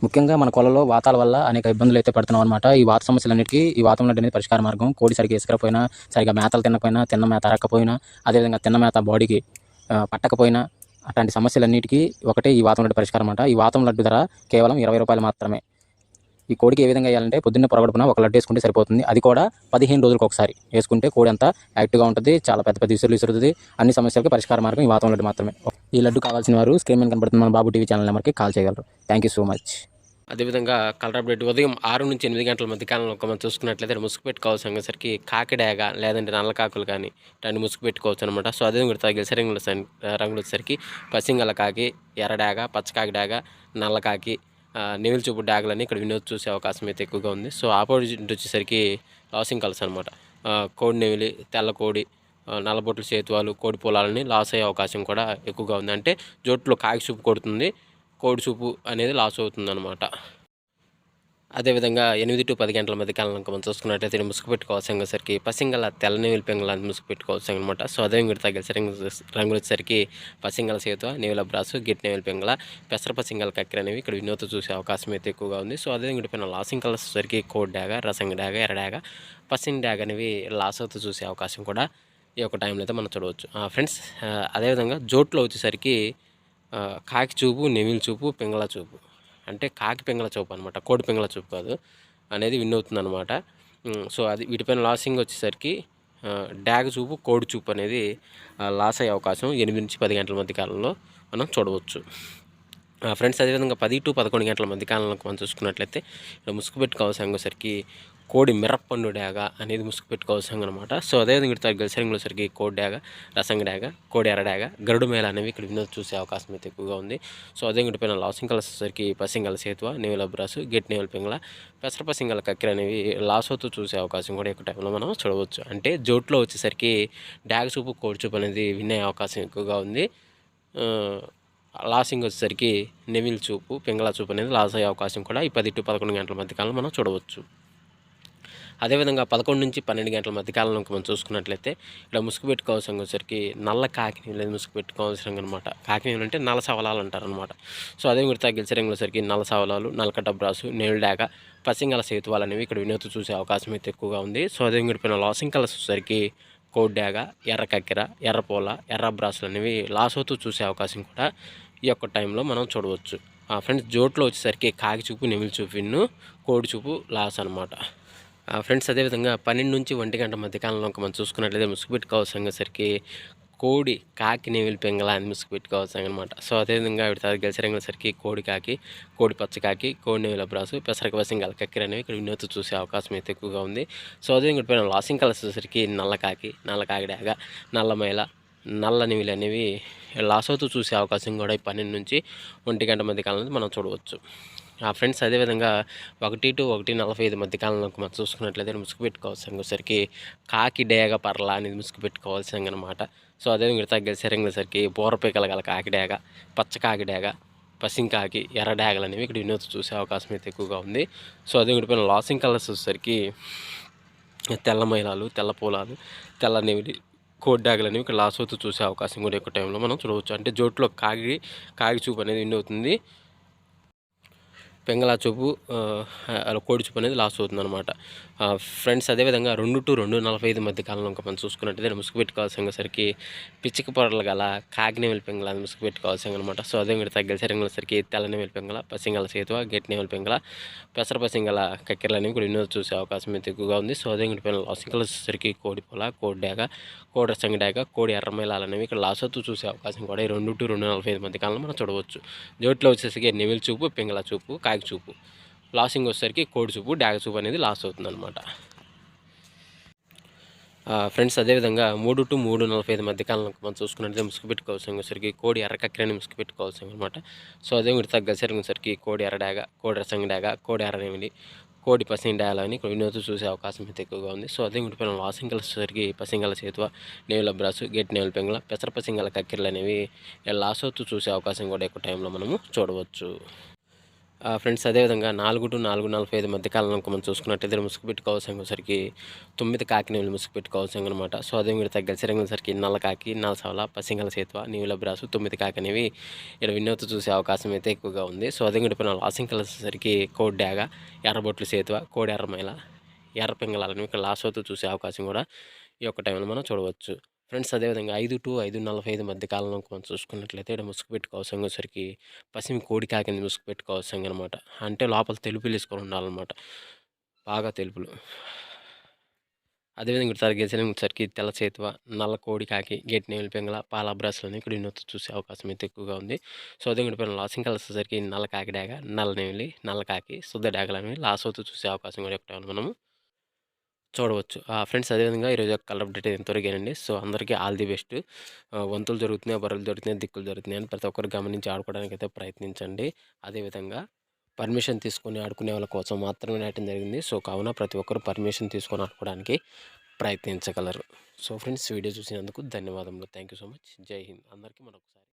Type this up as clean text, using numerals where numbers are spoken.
ముఖ్యంగా మన కొలలో వాతాల వల్ల అనేక ఇబ్బందులు అయితే పడుతున్నాం అనమాట. ఈ వాత సమస్యలన్నిటికీ ఈ వాతం లడ్డు అనేది పరిష్కార మార్గం. కోడి సరిగ్గా ఇసుకకపోయినా, సరిగ్గా మేతలు తినకపోయినా, తిన్న మేత అరక్కపోయినా, అదేవిధంగా తిన్న మేత బాడీకి పట్టకపోయినా, అట్లాంటి సమస్యలన్నిటికీ ఒకటే ఈ వాతం లడ్డు పరిష్కారం అనమాట. ఈ వాతం లడ్డు ధర కేవలం 20 రూపాయలు మాత్రమే. ఈ కోడికి ఏ విధంగా వేయాలంటే పొద్దున్నే పొరగడుపున ఒక లడ్డు వేసుకుంటే సరిపోతుంది. అది కూడా 15 రోజులకు ఒకసారి వేసుకుంటే కోడి అంతా యాక్టివ్గా ఉంటుంది. చాలా పెద్ద పెద్ద విసురులు విసురుతుంది. అన్ని సమస్యలకు పరిష్కార మార్గం ఈ వాతం లడ్డు మాత్రమే. ఈ లడ్డు కావాల్సిన వారు స్క్రీన్ మీద కనబడుతున్న మన బాబు టీవీ ఛానల్ నెంబర్కి కాల్ చేయగలరు. Thank you so much. అదేవిధంగా కలర్ అప్డేట్ ఉదయం 6 నుంచి 8 గంటల మధ్య కాలంలో మనం చూసుకున్నట్లయితే ముసుగు పెట్టుకోవాల్సి అనేసరికి కాకిడాగ లేదంటే నల్ల కాకులు కానీ ఇలాంటి ముసుగు పెట్టుకోవచ్చు అనమాట. సో అదే కూడా తగిలిసే రంగులు వచ్చేసరికి పసింగల కాకి, ఎర్రడాగ, పచ్చకాకి నల్ల కాకి, నెవిలి చూపు డాగలని ఇక్కడ వినోద్ చూసే అవకాశం అయితే ఎక్కువగా ఉంది. సో ఆపోజిట్ వచ్చేసరికి లాసింగ్ కలర్స్ అనమాట. కోడి నెవిలి, తెల్ల కోడి, నల్లబొట్లు సేతువాలు, కోడి పొలాలని లాస్ అయ్యే అవకాశం కూడా ఎక్కువగా ఉంది. అంటే జోట్లో కాకి చూపు కొడుతుంది, కోడి చూపు అనేది లాస్ అవుతుంది అనమాట. అదేవిధంగా 8 to 10 గంటల మధ్య కాలంలో మనం చూసుకున్నట్లయితే ముసుగు పెట్టుకోవాల్సిన సరికి పసింగల తెల్లని పెంగళ ముసుగు పెట్టుకోవాల్సి అనమాట. సో అదే కూడా తగిలిసే రంగులు వచ్చేసరికి పసింగల సేతువ, నేవుల బ్రాసు, గిట్ నేవుల పెంగళ, పెసర పసింగల కక్కెర అనేవి ఇక్కడ వినోద్ చూసే అవకాశం అయితే ఎక్కువగా ఉంది. సో అదే కూడా పైన లాసింగ్ కలర్స్ వచ్చేసరికి కోడి డాగ, రసంగ డాగ, ఎర్రడాగ, పసింగ్ డాగ అనేవి లాస్ అవుతూ చూసే అవకాశం కూడా ఈ యొక్క టైంలో అయితే మనం చూడవచ్చు ఫ్రెండ్స్. అదేవిధంగా జోట్లో వచ్చేసరికి కాకి చూపు, నెమిలి చూపు, పింగళ చూపు, అంటే కాకి పింగళ చూపు అనమాట, కోడి పింగళ చూపు కాదు అనేది విన్ అవుతుంది అనమాట. సో అది వీటిపైన లాసింగ్ వచ్చేసరికి డాగ్ చూపు, కోడి చూపు అనేది లాస్ అయ్యే అవకాశం 8 నుంచి 10 గంటల మధ్య కాలంలో మనం చూడవచ్చు ఫ్రెండ్స్. అదేవిధంగా 10 to 11 గంటల మధ్య కాలంలో మనం చూసుకున్నట్లయితే ఇక్కడ ముసుగు పెట్టుకోవాల్సిన సరికి కోడి మిరప్పండు డాగ అనేది ముసుగు పెట్టుకోవాల్సిన అనమాట. సో అదేవిధంగా ఇక్కడ గెలిసరింగ్లో సరికి కోడి డాగ, రసంగ డాగ, కోడి ఎర్రడాగ, గరుడు మేళ అనేవి ఇక్కడ వినోద్ చూసే అవకాశం అయితే ఎక్కువగా ఉంది. సో అదే పైన లాసింగ్ కలర్స్ సరికి పసింగల సేతువ, నేవుల బ్రాసు, గెట్ నేవుల పింగళ, పెసర పసింగల కక్కెర అనేవి లాస్ అవుతూ చూసే అవకాశం కూడా ఎక్కువ టైంలో మనం చూడవచ్చు. అంటే జోట్లో వచ్చేసరికి డాగ చూపు, కోడి చూపు అనేది వినే అవకాశం ఎక్కువగా ఉంది. లాసింగ్ వచ్చేసరికి నెమిల్ చూపు, పింగళ చూపు అనేది లాస్ అయ్యే అవకాశం కూడా ఈ 10 to 11 గంటల మధ్య కాలంలో మనం చూడవచ్చు. అదేవిధంగా 11 నుంచి 12 గంటల మధ్య కాలంలో మనం చూసుకున్నట్లయితే ఇక్కడ ముసుగు పెట్టుకోవాల్సిన వచ్చేసరికి నల్ల కాకిని ముసుగు పెట్టుకోవాల్సిన అనమాట. కాకినీళ్ళు అంటే నల్ల సవలాలు అంటారనమాట. సో అదే మీరు గెలిచరంగులో సరికి నల్ల సవలాలు, నల్లకట్ట బ్రాసు, నేల్డాక, పసింగల సేతువాలు అనేవి ఇక్కడ వినోద్ చూసే అవకాశం అయితే ఎక్కువగా ఉంది. సో అదే పైన లాసింగ్ కలర్స్ వచ్చేసరికి కోడ్డాగ, ఎర్ర కక్కెర, ఎర్రపోల, ఎర్ర బ్రాసులు అనేవి లాస్ అవుతూ చూసే అవకాశం కూడా ఈ యొక్క టైంలో మనం చూడవచ్చు ఫ్రెండ్స్. జోట్లో వచ్చేసరికి కాకి చూపు, నెమిలి చూపు విన్ను, కోడి చూపు లాస్ అనమాట ఫ్రెండ్స్. అదేవిధంగా 12 నుంచి 1 గంట మధ్యకాలంలో మనం చూసుకున్నట్లయితే ముసుగు పెట్టుకోవాల్సిన సరికి కోడి, కాకి, నెమిలి పెంగళ అని ముసుగు పెట్టుకోవాల్సిన అనమాట. సో అదేవిధంగా గెలిచరంగుల సరికి కోడి కాకి, కోడి పచ్చకాకి, కోడి నెమిల బ్రాసు, పెసరక పసింగల కక్కెర అనేవి ఇక్కడ వినోద్ చూసే అవకాశం అయితే ఎక్కువగా ఉంది. సో అదేవిధంగా పైన లాసింగ్ కలర్స్ వచ్చేసరికి నల్ల కాకి డాగ, నల్ల మైల, నల్ల నెమిలి అనేవి లాస్ అవుతూ చూసే అవకాశం కూడా ఈ 12 నుంచి 1 గంట మధ్య కాలంలో మనం చూడవచ్చు ఫ్రెండ్స్. అదేవిధంగా 1 to 1:45 మధ్య కాలంలో మనం చూసుకున్నట్లయితే ముసుగు పెట్టుకోవాల్సిన సరికి కాకి డేగ పర్ల అనేది ముసుగు పెట్టుకోవాల్సిన అనమాట. సో అదేవిధంగా గెలిసరంగుల సరికి బోరపీకల గల కాకి డేగ, పచ్చ కాకి డేగ, పసింకాకి, ఎర్ర డాగలు అనేవి ఇక్కడ వినోద్ చూసే అవకాశం అయితే ఎక్కువగా ఉంది. సో అదే పైన లాసింగ్ కలర్స్ వచ్చేసరికి తెల్ల మైలాలు, తెల్ల పూలాలు, తెల్ల నెమిలి, కోడి డాగలు అనేవి ఇక్కడ లాస్ అవుతూ చూసే అవకాశం కూడా ఎక్కువ టైంలో మనం చూడవచ్చు. అంటే జోట్లో కాకి చూపు అనేది విన్ అవుతుంది, పెంగళ చూపు, కోడి చూపు అనేది లాస్ అవుతుంది అనమాట ఫ్రెండ్స్. అదేవిధంగా 2 to 2:45 మధ్య కాలంలో ఇంకా మనం చూసుకున్నట్టయితే ముసుగు పెట్టుకోవాల్సిన సరికి పిచ్చిక పొరలు గల కాకినేమిలి పెంగళ అని ముసుగు పెట్టుకోవాల్సిన అనమాట. సో అదే మీరు తగ్గల సరికి తెల్లనేమిలి పెంగళ, పసింగల సేతువ, గెట్ నేమిలి పెంగళ, పెసర పసింగల కక్కెరలు అనేవి కూడా వినోద్ చూసే అవకాశం అయితే ఎక్కువగా ఉంది. సో అదే పైన లాసింగ్ సరికి కోడి పొల, కోడి డాగ, కోడి రసంగి డాగ, కోడి ఎర్రమైలాలు అనేవి ఇక్కడ లాస్ అవుతూ చూసే అవకాశం కూడా ఈ 2 to 2:45 మధ్య కాలంలో మనం చూడవచ్చు. జోట్లో వచ్చేసరికి నెమిలి చూపు, పింగళ చూపు, కాకి చూపు, లాసింగ్ వచ్చేసరికి కోడి చూపు, డాగ చూపు అనేది లాస్ అవుతుంది అనమాట ఫ్రెండ్స్. అదేవిధంగా 3 to 3:45 మధ్య కాలంలో మనం చూసుకున్నట్లయితే ముసుగు పెట్టుకోవాల్సిన సరికి కోడి ఎర్ర కక్కెరని ముసుగు పెట్టుకోవాల్సిన అనమాట. సో అదే మీరు తగ్గసరిగిన సరికి కోడి ఎర్ర డాగ, కోడి రసంగి డాగ, కోడి ఎర్రనేమిలి, కోడి పసింగ్ డాగ అని వినోద్ చూసే అవకాశం అయితే ఎక్కువగా ఉంది. సో అదే పైన లాసింగ్ కలర్స్ సరికి పసింగల సేతువ, నేవుల బ్రాసు, గెట్ నేవుల పెంగళ, పెసర పసింగల కక్కెరలు అనేవి లాస్ అవుతూ చూసే అవకాశం కూడా ఎక్కువ టైంలో మనము చూడవచ్చు. ఫ్రెండ్స్ అదేవిధంగా 4-4:45 మధ్య కాలంలో మనం చూసుకున్నట్టయితే ముసుగుపెట్టి కౌసంగసరికి 9 కాకినేవులు ముసుగుపెట్టి కౌసంగ అనమాట. సో అదే మీరు తగ్గసరికి నల్ల కాకి, నల్లసవల, పసింగల సేతువ, నీవుల బ్రాసు 9 కాకి అనేవి ఇక్కడ వినూత్న చూసే అవకాశం అయితే ఎక్కువగా ఉంది. సో అదే గడిపిన లాసింగ్ వచ్చేసరికి కోడి డాగ, ఎర్రబొట్లు సేతువ, కోడి ఎర్రమైల, ఎర్ర పింగళాలను ఇక్కడ లాస్ట్ అవుతూ చూసే అవకాశం కూడా ఈ యొక్క టైంలో మనం చూడవచ్చు. ఫ్రెండ్స్ అదేవిధంగా 5-5:45 మధ్య కాలంలో మనం చూసుకున్నట్లయితే ఇక్కడ ముసుగుపెట్టి కౌసంగసరికి పసిమి కోడి కాకిని ముసుగుపెట్టి కౌసంగ అనమాట. అంటే లోపల తెలుపులు వేసుకొని ఉండాలన్నమాట, బాగా తెలుపులు. అదేవిధంగా ఇక్కడ గెలిచేసరికి తెల్ల చేతువ, నల్ల కోడి కాకి, గెట్టి నేమిలి పింగళ, పాల బ్రాస్లని ఇక్కడ వినూత్న చూసే అవకాశం అయితే ఎక్కువగా ఉంది. సో అదే ఇక్కడ లాసింగ్ కలర్స్ వచ్చేసరికి నల్ల కాకి డాగ, నల్ల నేమిలి, నల్ల కాకి, శుద్ధ డాగలు అనేవి లాస్ అవుతూ చూసే అవకాశం కూడా ఎక్కువ మనము చూడవచ్చు. ఫ్రెండ్స్ అదేవిధంగా ఈరోజు యొక్క కలర్ అప్డేట్ ఇంతవరకేనండి. సో అందరికీ ఆల్ ది బెస్ట్. వంతులు జరుగుతున్నాయి, బరువులు జరుగుతున్నాయి, దిక్కులు జరుగుతున్నాయి అని ప్రతి ఒక్కరు గమనించి ఆడుకోవడానికి అయితే ప్రయత్నించండి. అదేవిధంగా పర్మిషన్ తీసుకొని ఆడుకునే వాళ్ళ కోసం మాత్రమే నాటడం జరిగింది. సో కావున ప్రతి ఒక్కరు పర్మిషన్ తీసుకొని ఆడుకోవడానికి ప్రయత్నించగలరు. సో ఫ్రెండ్స్ వీడియో చూసినందుకు ధన్యవాదములు. Thank you so much. జై హింద్. అందరికీ మరొకసారి